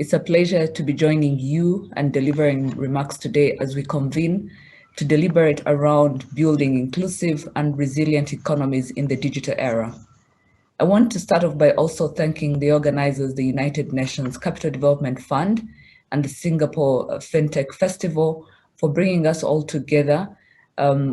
It's a pleasure to be joining you and delivering remarks today as we convene to deliberate around building inclusive and resilient economies in the digital era. I want to start off by also thanking the organizers, the United Nations Capital Development Fund and the Singapore FinTech Festival for bringing us all together.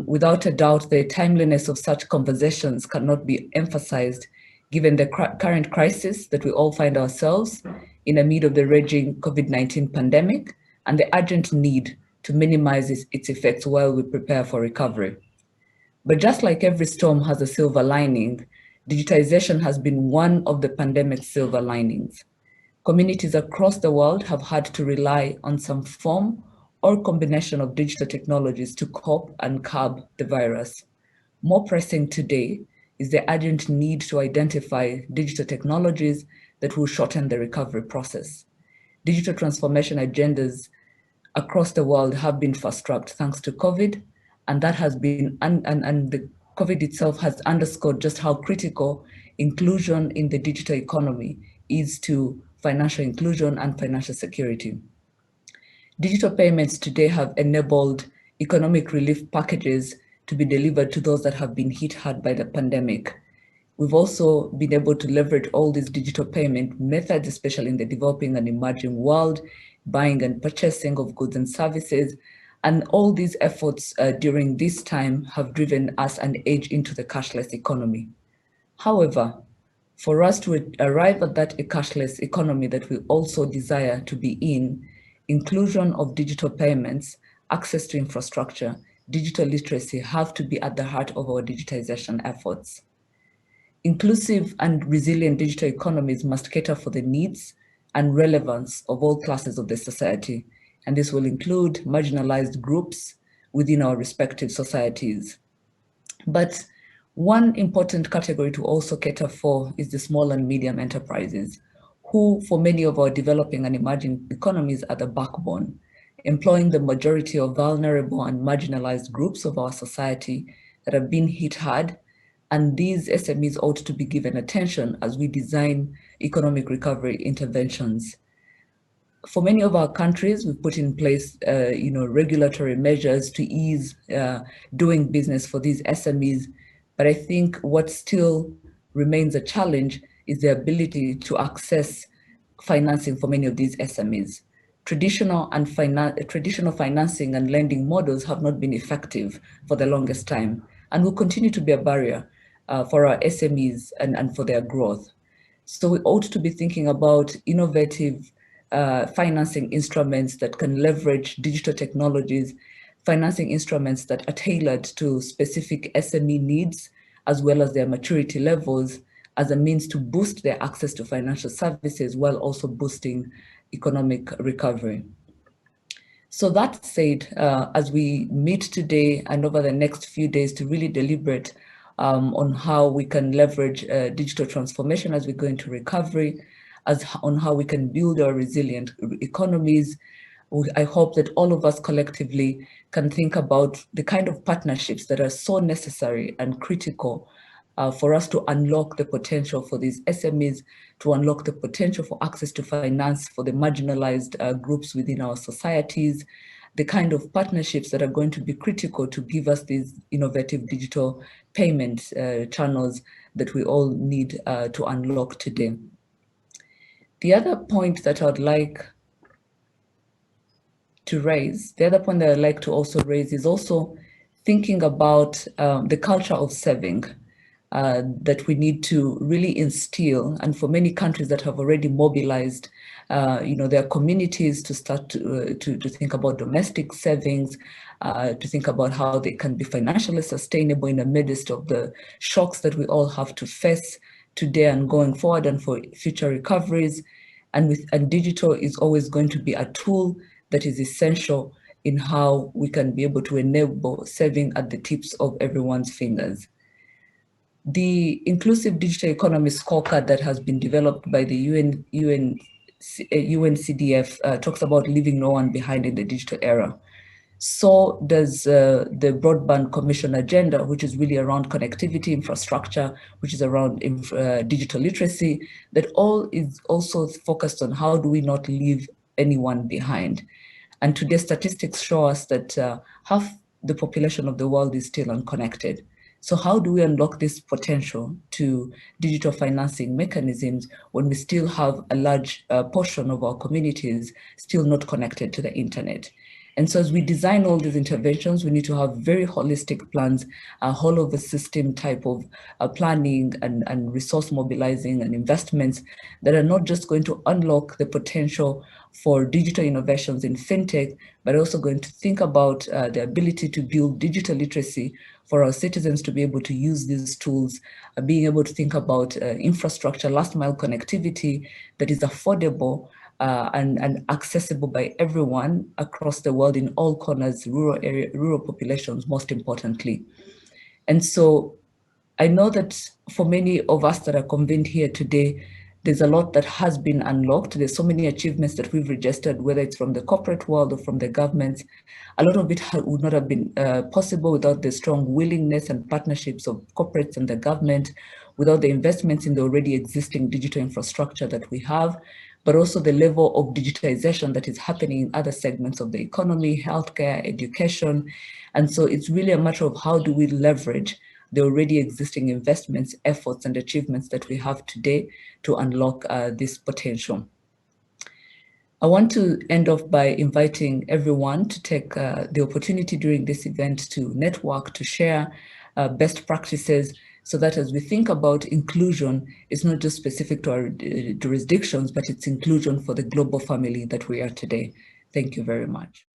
Without a doubt, the timeliness of such conversations cannot be emphasized given the current crisis that we all find ourselves in the midst of the raging COVID-19 pandemic and the urgent need to minimize its effects while we prepare for recovery. But just like every storm has a silver lining, digitization has been one of the pandemic's silver linings. Communities across the world have had to rely on some form or combination of digital technologies to cope and curb the virus. More pressing today is the urgent need to identify digital technologies that will shorten the recovery process. Digital transformation agendas across the world have been fast-tracked thanks to COVID, and that has been, and the COVID itself has underscored just how critical inclusion in the digital economy is to financial inclusion and financial security. Digital payments today have enabled economic relief packages to be delivered to those that have been hit hard by the pandemic. We've also been able to leverage all these digital payment methods, especially in the developing and emerging world, buying and purchasing of goods and services. And all these efforts during this time have driven us an edge into the cashless economy. However, for us to arrive at that cashless economy that we also desire to be in, inclusion of digital payments, access to infrastructure, digital literacy have to be at the heart of our digitization efforts. Inclusive and resilient digital economies must cater for the needs and relevance of all classes of the society, and this will include marginalized groups within our respective societies. But one important category to also cater for is the small and medium enterprises, who for many of our developing and emerging economies are the backbone, employing the majority of vulnerable and marginalized groups of our society that have been hit hard. And these SMEs ought to be given attention as we design economic recovery interventions. For many of our countries, we've put in place regulatory measures to ease doing business for these SMEs. But I think what still remains a challenge is the ability to access financing for many of these SMEs. Traditional financing and lending models have not been effective for the longest time and will continue to be a barrier for our SMEs and for their growth. So we ought to be thinking about innovative financing instruments that can leverage digital technologies, financing instruments that are tailored to specific SME needs, as well as their maturity levels, as a means to boost their access to financial services while also boosting economic recovery. So that said, as we meet today and over the next few days to really deliberate on how we can leverage digital transformation as we go into recovery, on how we can build our resilient economies, I hope that all of us collectively can think about the kind of partnerships that are so necessary and critical for us to unlock the potential for these SMEs, to unlock the potential for access to finance for the marginalized groups within our societies, the kind of partnerships that are going to be critical to give us these innovative digital payment channels that we all need to unlock today. The other point that I'd like to raise, the other point that I'd like to also raise is also thinking about the culture of saving that we need to really instill, and for many countries that have already mobilized their communities to start to think about domestic savings, to think about how they can be financially sustainable in the midst of the shocks that we all have to face today and going forward and for future recoveries. And digital is always going to be a tool that is essential in how we can be able to enable saving at the tips of everyone's fingers. The Inclusive Digital Economy Scorecard that has been developed by the UNCDF talks about leaving no one behind in the digital era. So does the Broadband Commission agenda, which is really around connectivity infrastructure, which is around digital literacy, that all is also focused on how do we not leave anyone behind. And today statistics show us that half the population of the world is still unconnected. So how do we unlock this potential to digital financing mechanisms when we still have a large portion of our communities still not connected to the internet? And so as we design all these interventions, we need to have very holistic plans, a whole of the system type of planning and resource mobilizing and investments that are not just going to unlock the potential for digital innovations in fintech, but also going to think about the ability to build digital literacy for our citizens to be able to use these tools, being able to think about infrastructure, last mile connectivity that is affordable and accessible by everyone across the world in all corners, rural populations, most importantly. And so I know that for many of us that are convened here today, there's a lot that has been unlocked. There's so many achievements that we've registered, whether it's from the corporate world or from the governments. A lot of it would not have been possible without the strong willingness and partnerships of corporates and the government, without the investments in the already existing digital infrastructure that we have, but also the level of digitization that is happening in other segments of the economy, healthcare, education. And so it's really a matter of how do we leverage the already existing investments, efforts, and achievements that we have today to unlock this potential. I want to end off by inviting everyone to take the opportunity during this event to network, to share best practices, so that as we think about inclusion, it's not just specific to our jurisdictions, but it's inclusion for the global family that we are today. Thank you very much.